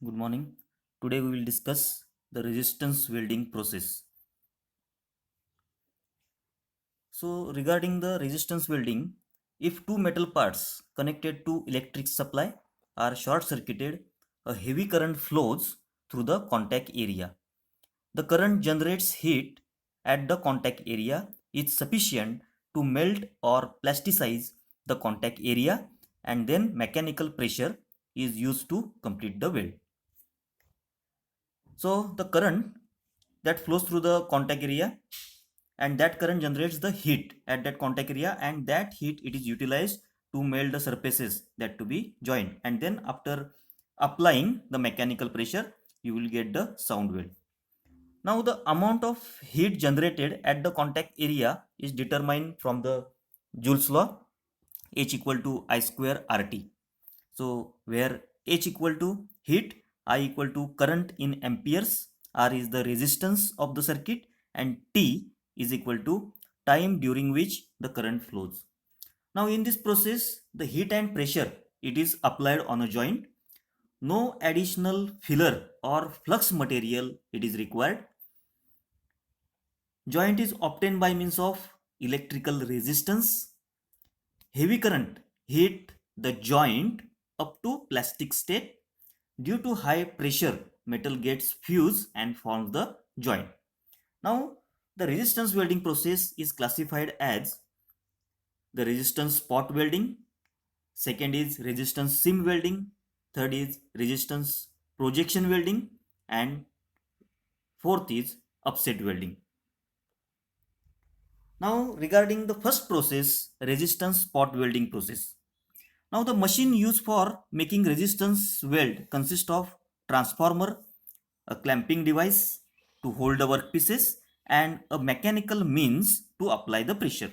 Good morning. Today we will discuss the resistance welding process. So regarding the resistance welding, if two metal parts connected to electric supply are short circuited, a heavy current flows through the contact area. The current generates heat at the contact area is sufficient to melt or plasticize the contact area, and then mechanical pressure is used to complete the weld. So the current that flows through the contact area, and that current generates the heat at that contact area, and that heat it is utilized to melt the surfaces that to be joined, and then after applying the mechanical pressure you will get the sound weld. Now the amount of heat generated at the contact area is determined from the Joule's law, H equal to I square RT. So where H equal to heat, I equal to current in amperes, R is the resistance of the circuit, and T is equal to time during which the current flows. Now in this process the heat and pressure it is applied on a joint. No additional filler or flux material it is required. Joint is obtained by means of electrical resistance. Heavy current hit the joint up to plastic state. Due to high pressure, metal gets fused and forms the joint. Now, the resistance welding process is classified as the resistance spot welding, second is resistance seam welding, third is resistance projection welding, and fourth is upset welding. Now, regarding the first process, resistance spot welding process. Now the machine used for making resistance weld consists of transformer, a clamping device to hold the workpieces, and a mechanical means to apply the pressure.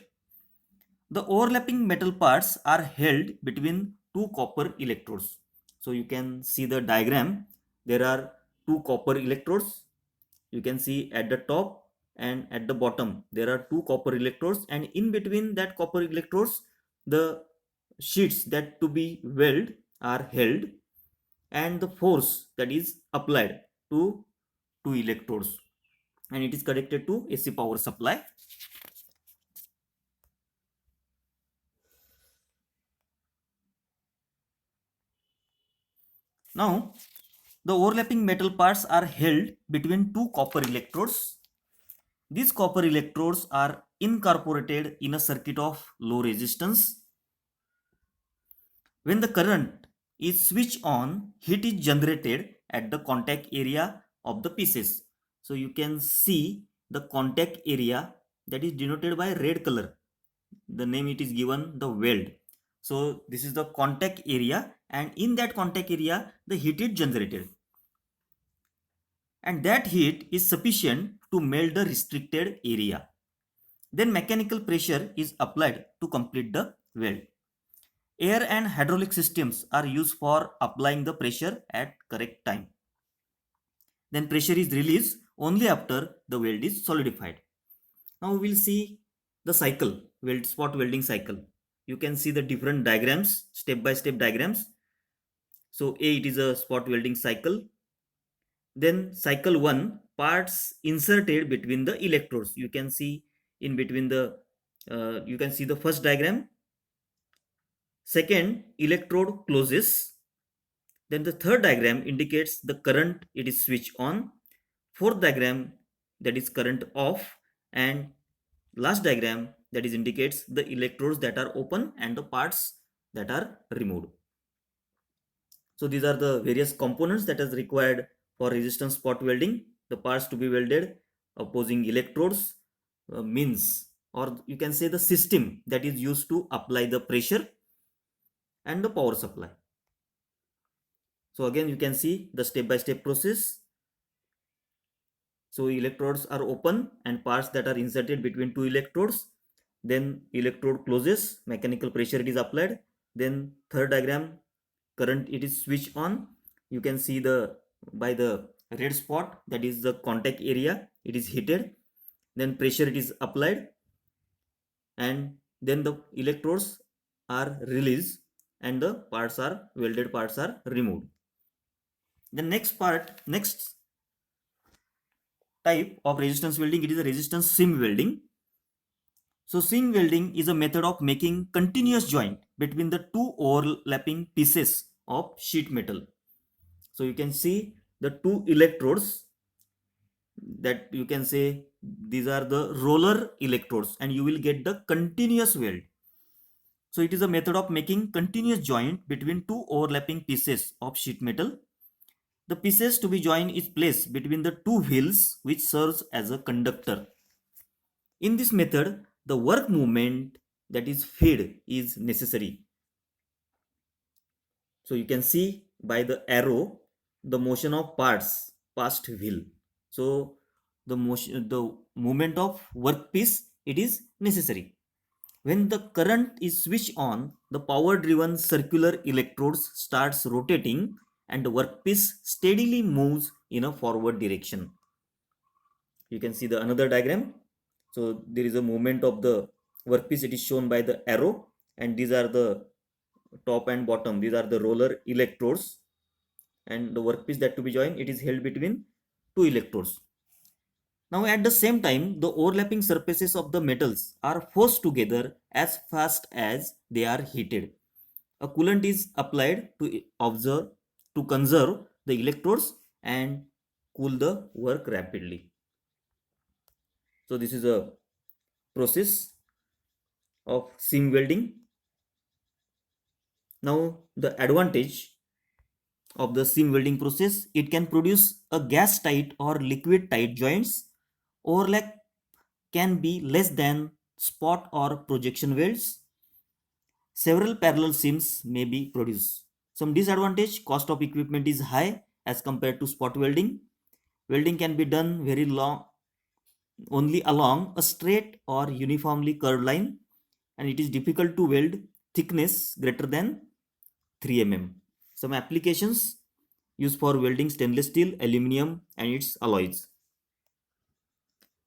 The overlapping metal parts are held between two copper electrodes. So you can see the diagram. There are two copper electrodes. You can see at the top and at the bottom there are two copper electrodes, and in between that copper electrodes the sheets that to be weld are held, and the force that is applied to two electrodes, and it is connected to AC power supply. Now the overlapping metal parts are held between two copper electrodes. These copper electrodes are incorporated in a circuit of low resistance. When the current is switched on, heat is generated at the contact area of the pieces. So you can see the contact area that is denoted by red color. The name it is given the weld. So this is the contact area, and in that contact area the heat is generated, and that heat is sufficient to melt the restricted area. Then mechanical pressure is applied to complete the weld. Air and hydraulic systems are used for applying the pressure at correct time. Then pressure is released only after the weld is solidified. Now we will see the cycle, weld spot welding cycle. You can see the different diagrams, step by step diagrams. So A, it is a spot welding cycle. Then cycle 1, parts inserted between the electrodes. You can see in between the you can see the first diagram. Second, electrode closes. Then the third diagram indicates the current it is switched on. Fourth diagram, that is current off, and last diagram that is indicates the electrodes that are open and the parts that are removed. So these are the various components that is required for resistance spot welding. The parts to be welded, opposing electrodes, means, or you can say the system that is used to apply the pressure, and the power supply. So again you can see the step by step process. So electrodes are open and parts that are inserted between two electrodes. Then electrode closes, mechanical pressure it is applied. Then third diagram, current it is switched on. You can see the by the red spot, that is the contact area, it is heated. Then pressure it is applied, and then the electrodes are released and the parts are welded parts are removed. The next type of resistance welding, it is a resistance seam welding. So seam welding is a method of making continuous joint between the two overlapping pieces of sheet metal. So you can see the two electrodes, that you can say these are the roller electrodes, and you will get the continuous weld. So it is a method of making continuous joint between two overlapping pieces of sheet metal. The pieces to be joined is placed between the two wheels which serves as a conductor. In this method, the work movement that is fed is necessary. So you can see by the arrow the motion of parts past wheel. So the movement of workpiece, it is necessary. When the current is switched on, the power driven circular electrodes starts rotating and the workpiece steadily moves in a forward direction. You can see the another diagram. So there is a movement of the workpiece, it is shown by the arrow, and these are the top and bottom, these are the roller electrodes, and the workpiece that to be joined, it is held between two electrodes. Now at the same time, the overlapping surfaces of the metals are forced together as fast as they are heated. A coolant is applied to conserve the electrodes and cool the work rapidly. So this is a process of seam welding. Now the advantage of the seam welding process, it can produce a gas tight or liquid tight joints. Overlap can be less than spot or projection welds. Several parallel seams may be produced. Some disadvantage, cost of equipment is high as compared to spot welding. Welding can be done very long only along a straight or uniformly curved line, and it is difficult to weld thickness greater than 3 mm. Some applications used for welding stainless steel, aluminum and its alloys.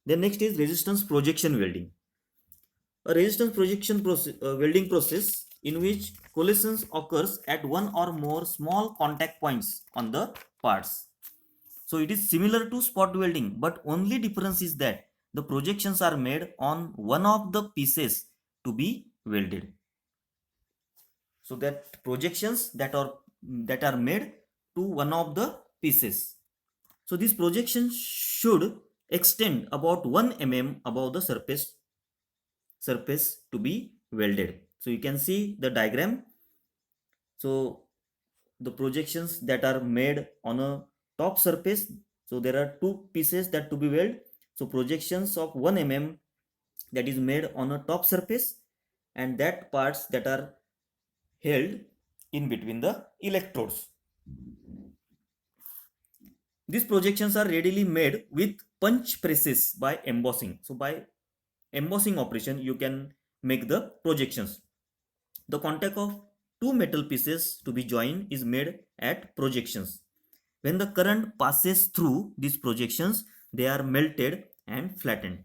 Then next is resistance projection welding. A resistance projection welding process in which collisions occurs at one or more small contact points on the parts. So it is similar to spot welding, but only difference is that the projections are made on one of the pieces to be welded. So that projections that are made to one of the pieces. So these projections should extend about 1 mm above the surface to be welded. So you can see the diagram. So the projections that are made on a top surface, so there are two pieces that to be welded. So projections of 1 mm that is made on a top surface, and that parts that are held in between the electrodes. These projections are readily made with punch presses by embossing. So by embossing operation, you can make the projections. The contact of two metal pieces to be joined is made at projections. When the current passes through these projections, they are melted and flattened.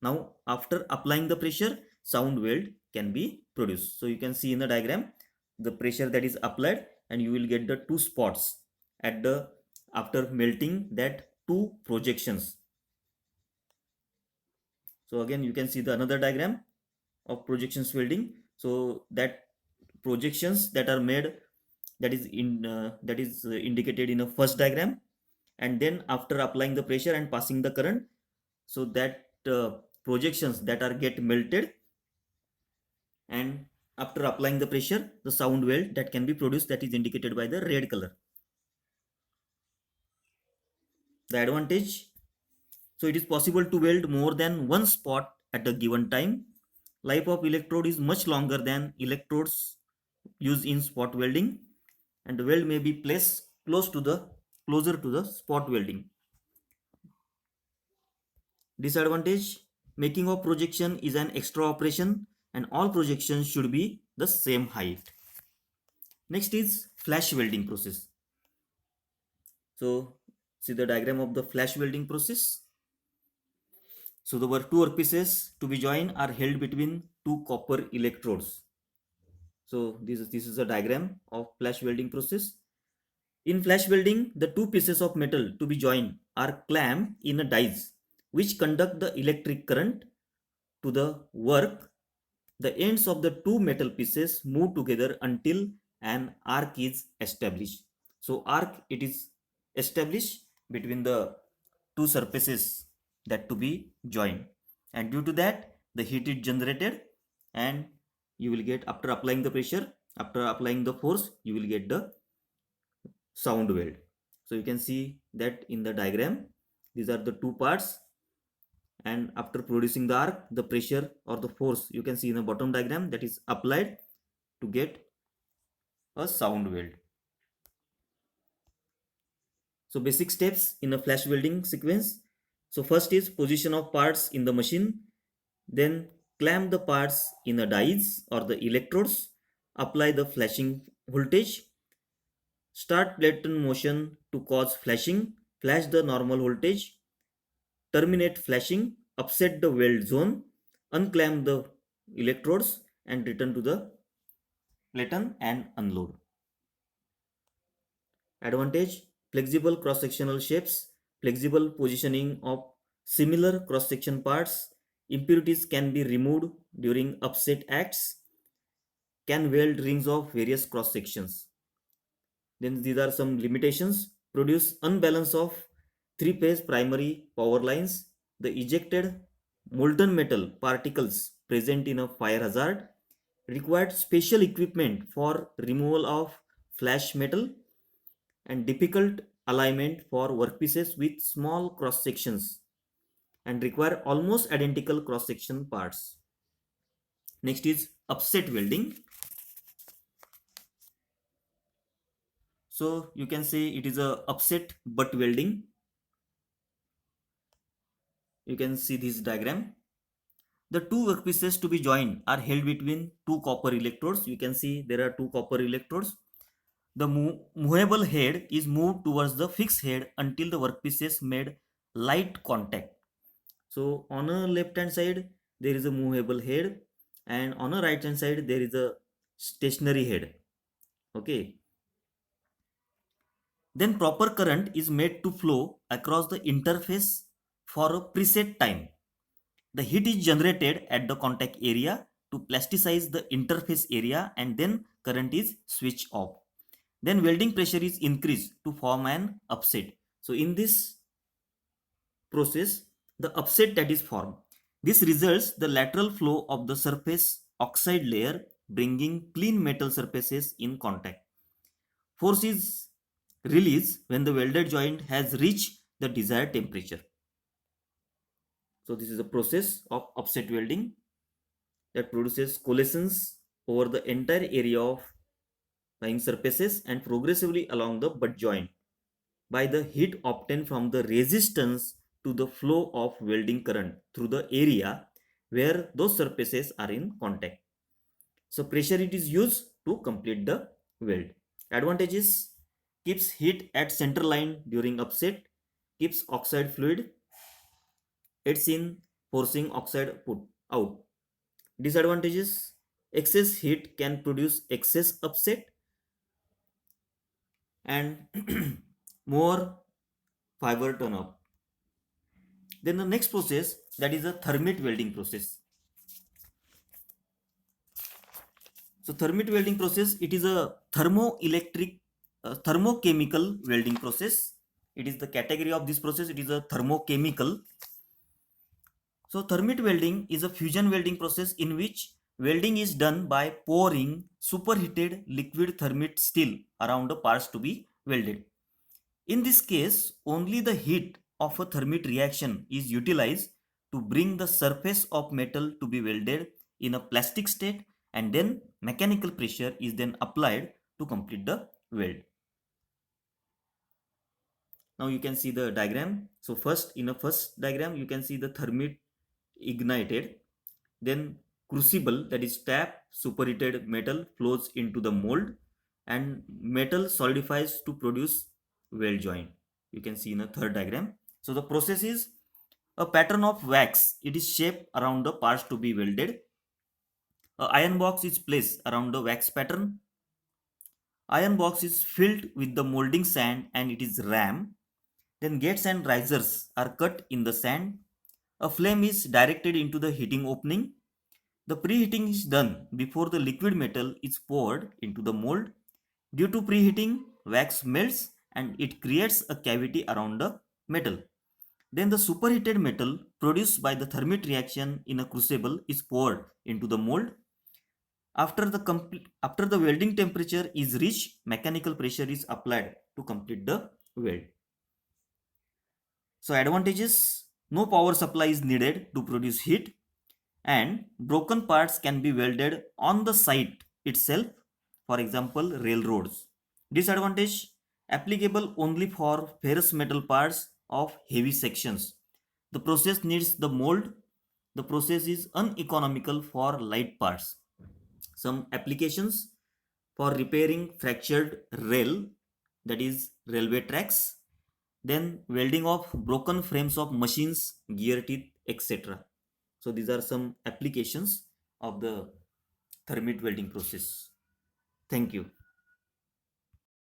Now, after applying the pressure, sound weld can be produced. So you can see in the diagram the pressure that is applied, and you will get the two spots at the after melting that two projections. So again, you can see the another diagram of projections welding. So that projections that are made, that is indicated in a first diagram, and then after applying the pressure and passing the current, so that projections that are get melted, and after applying the pressure, the sound weld that can be produced, that is indicated by the red color. The advantage, so it is possible to weld more than one spot at a given time. Life of electrode is much longer than electrodes used in spot welding, and the weld may be placed closer to the spot welding. Disadvantage, making of projection is an extra operation, and all projections should be the same height. Next is flash welding process. So see the diagram of the flash welding process. So the two workpieces to be joined are held between two copper electrodes. So this is a diagram of flash welding process. In flash welding, the two pieces of metal to be joined are clamped in a dies which conduct the electric current to the work. The ends of the two metal pieces move together until an arc is established. So arc it is established between the two surfaces that to be joined, and due to that the heat is generated, and you will get, after applying the pressure, after applying the force, you will get the sound weld. So you can see that in the diagram, these are the two parts, and after producing the arc, the pressure or the force you can see in the bottom diagram, that is applied to get a sound weld. So basic steps in a flash welding sequence. So first is position of parts in the machine, then clamp the parts in the dies or the electrodes, apply the flashing voltage, start platen motion to cause flashing, flash the normal voltage, terminate flashing, upset the weld zone, unclamp the electrodes and return to the platen and unload. Advantage: flexible cross sectional shapes, flexible positioning of similar cross section parts, impurities can be removed during upset acts, can weld rings of various cross sections. Then these are some limitations: produce unbalance of three-phase primary power lines, the ejected molten metal particles present in a fire hazard, required special equipment for removal of flash metal, and difficult alignment for workpieces with small cross sections, and require almost identical cross section parts. Next is upset welding. So you can say it is a upset butt welding. You can see this diagram. The two workpieces to be joined are held between two copper electrodes. You can see there are two copper electrodes. The movable head is moved towards the fixed head until the workpieces made light contact. So on a left hand side there is a movable head, and on a right hand side there is a stationary head. Okay. Then proper current is made to flow across the interface for a preset time. The heat is generated at the contact area to plasticize the interface area, and then current is switched off. Then welding pressure is increased to form an upset. So in this process, the upset that is formed, this results the lateral flow of the surface oxide layer, bringing clean metal surfaces in contact. Force is released when the welded joint has reached the desired temperature. So this is a process of upset welding that produces coalescence over the entire area of lying surfaces and progressively along the butt joint by the heat obtained from the resistance to the flow of welding current through the area where those surfaces are in contact. So pressure it is used to complete the weld. Advantages: keeps heat at center line during upset, keeps oxide fluid, aids in forcing oxide put out. Disadvantages: excess heat can produce excess upset, and more fiber turnout. Then the next process, that is a thermite welding process. So thermite welding process, it is a thermoelectric thermochemical welding process. It is the category of this process, it is a thermochemical. So thermite welding is a fusion welding process in which welding is done by pouring superheated liquid thermite steel around the parts to be welded. In this case, only the heat of a thermite reaction is utilized to bring the surface of metal to be welded in a plastic state, and then mechanical pressure is then applied to complete the weld. Now you can see the diagram. So first, in a first diagram, you can see the thermite ignited, then crucible, that is tap superheated metal flows into the mold, and metal solidifies to produce weld joint. You can see in a third diagram. So the process is a pattern of wax, it is shaped around the parts to be welded. A iron box is placed around the wax pattern. Iron box is filled with the molding sand and it is ram. Then gates and risers are cut in the sand. A flame is directed into the heating opening. The preheating is done before the liquid metal is poured into the mold. Due to preheating, wax melts and it creates a cavity around the metal. Then the superheated metal produced by the thermit reaction in a crucible is poured into the mold. After the welding temperature is reached, mechanical pressure is applied to complete the weld. So advantages: no power supply is needed to produce heat, and broken parts can be welded on the site itself, for example railroads. Disadvantage: applicable only for ferrous metal parts of heavy sections. The process needs the mold. The process is uneconomical for light parts. Some applications: for repairing fractured rail, that is railway tracks, then welding of broken frames of machines, gear teeth, etc. So these are some applications of the thermite welding process. Thank you.